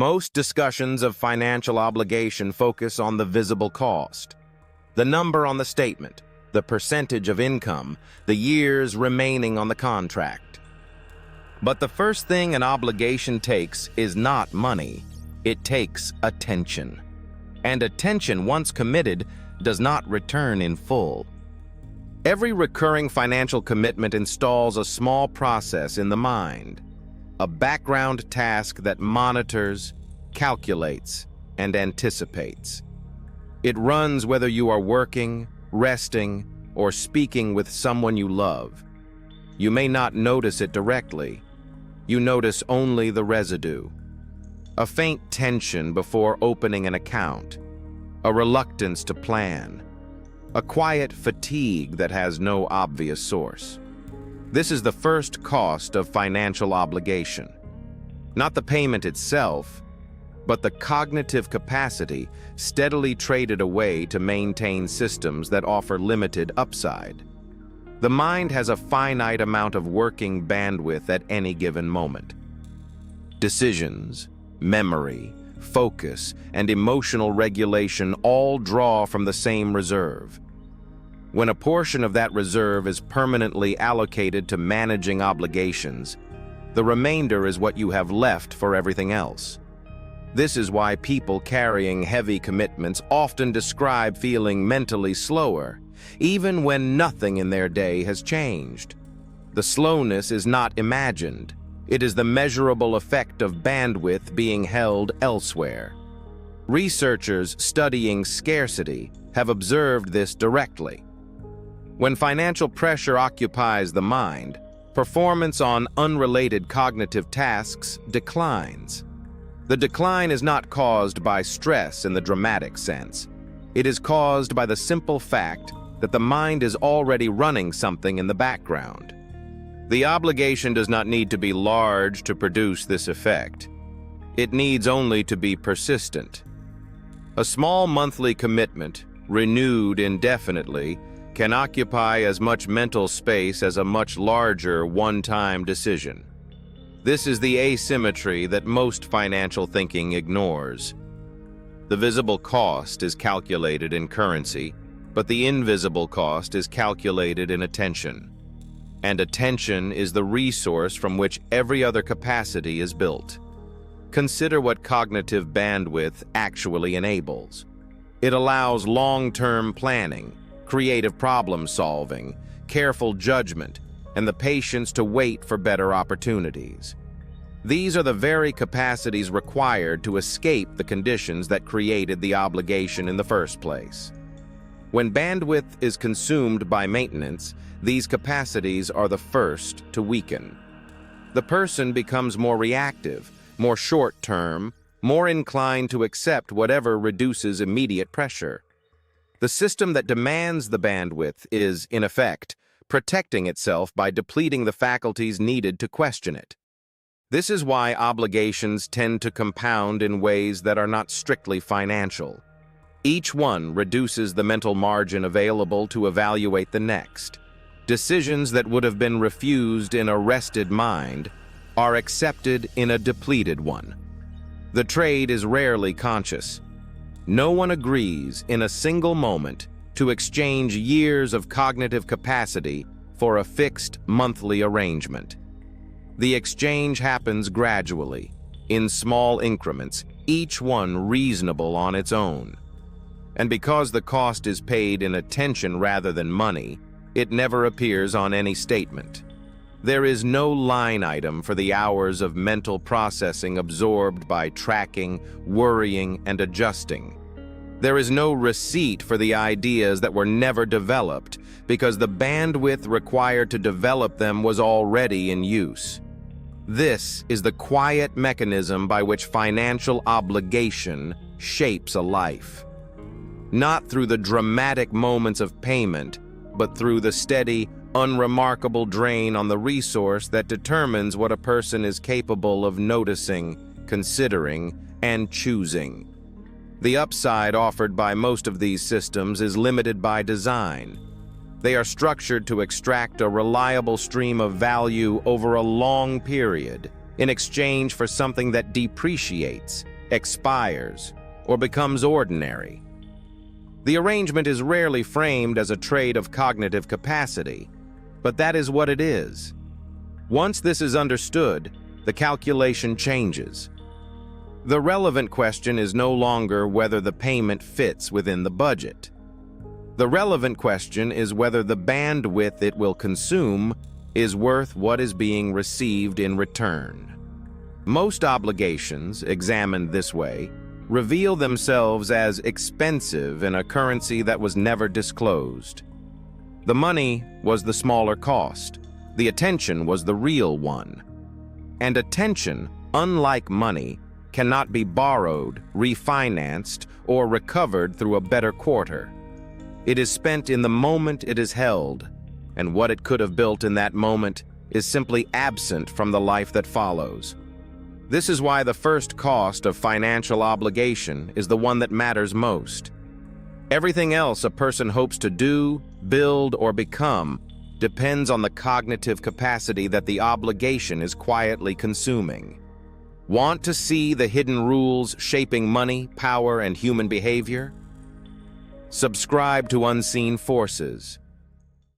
Most discussions of financial obligation focus on the visible cost, the number on the statement, the percentage of income, the years remaining on the contract. But the first thing an obligation takes is not money. It takes attention. And attention, once committed, does not return in full. Every recurring financial commitment installs a small process in the mind, a background task that monitors, calculates, and anticipates. It runs whether you are working, resting, or speaking with someone you love. You may not notice it directly. You notice only the residue. A faint tension before opening an account, a reluctance to plan, a quiet fatigue that has no obvious source. This is the first cost of financial obligation. Not the payment itself, but the cognitive capacity steadily traded away to maintain systems that offer limited upside. The mind has a finite amount of working bandwidth at any given moment. Decisions, memory, focus, and emotional regulation all draw from the same reserve. When a portion of that reserve is permanently allocated to managing obligations, the remainder is what you have left for everything else. This is why people carrying heavy commitments often describe feeling mentally slower, even when nothing in their day has changed. The slowness is not imagined. It is the measurable effect of bandwidth being held elsewhere. Researchers studying scarcity have observed this directly. When financial pressure occupies the mind, performance on unrelated cognitive tasks declines. The decline is not caused by stress in the dramatic sense. It is caused by the simple fact that the mind is already running something in the background. The obligation does not need to be large to produce this effect. It needs only to be persistent. A small monthly commitment, renewed indefinitely, can occupy as much mental space as a much larger one-time decision. This is the asymmetry that most financial thinking ignores. The visible cost is calculated in currency, but the invisible cost is calculated in attention. And attention is the resource from which every other capacity is built. Consider what cognitive bandwidth actually enables. It allows long-term planning, creative problem-solving, careful judgment, and the patience to wait for better opportunities. These are the very capacities required to escape the conditions that created the obligation in the first place. When bandwidth is consumed by maintenance, these capacities are the first to weaken. The person becomes more reactive, more short-term, more inclined to accept whatever reduces immediate pressure. The system that demands the bandwidth is, in effect, protecting itself by depleting the faculties needed to question it. This is why obligations tend to compound in ways that are not strictly financial. Each one reduces the mental margin available to evaluate the next. Decisions that would have been refused in a rested mind are accepted in a depleted one. The trade is rarely conscious. No one agrees in a single moment to exchange years of cognitive capacity for a fixed monthly arrangement. The exchange happens gradually, in small increments, each one reasonable on its own. And because the cost is paid in attention rather than money, it never appears on any statement. There is no line item for the hours of mental processing absorbed by tracking, worrying, and adjusting. There is no receipt for the ideas that were never developed because the bandwidth required to develop them was already in use. This is the quiet mechanism by which financial obligation shapes a life. Not through the dramatic moments of payment, but through the steady, unremarkable drain on the resource that determines what a person is capable of noticing, considering, and choosing. The upside offered by most of these systems is limited by design. They are structured to extract a reliable stream of value over a long period, in exchange for something that depreciates, expires, or becomes ordinary. The arrangement is rarely framed as a trade of cognitive capacity, but that is what it is. Once this is understood, the calculation changes. The relevant question is no longer whether the payment fits within the budget. The relevant question is whether the bandwidth it will consume is worth what is being received in return. Most obligations, examined this way, reveal themselves as expensive in a currency that was never disclosed. The money was the smaller cost. The attention was the real one. And attention, unlike money, cannot be borrowed, refinanced, or recovered through a better quarter. It is spent in the moment it is held, and what it could have built in that moment is simply absent from the life that follows. This is why the first cost of financial obligation is the one that matters most. Everything else a person hopes to do, build, or become depends on the cognitive capacity that the obligation is quietly consuming. Want to see the hidden rules shaping money, power, and human behavior? Subscribe to Unseen Forces.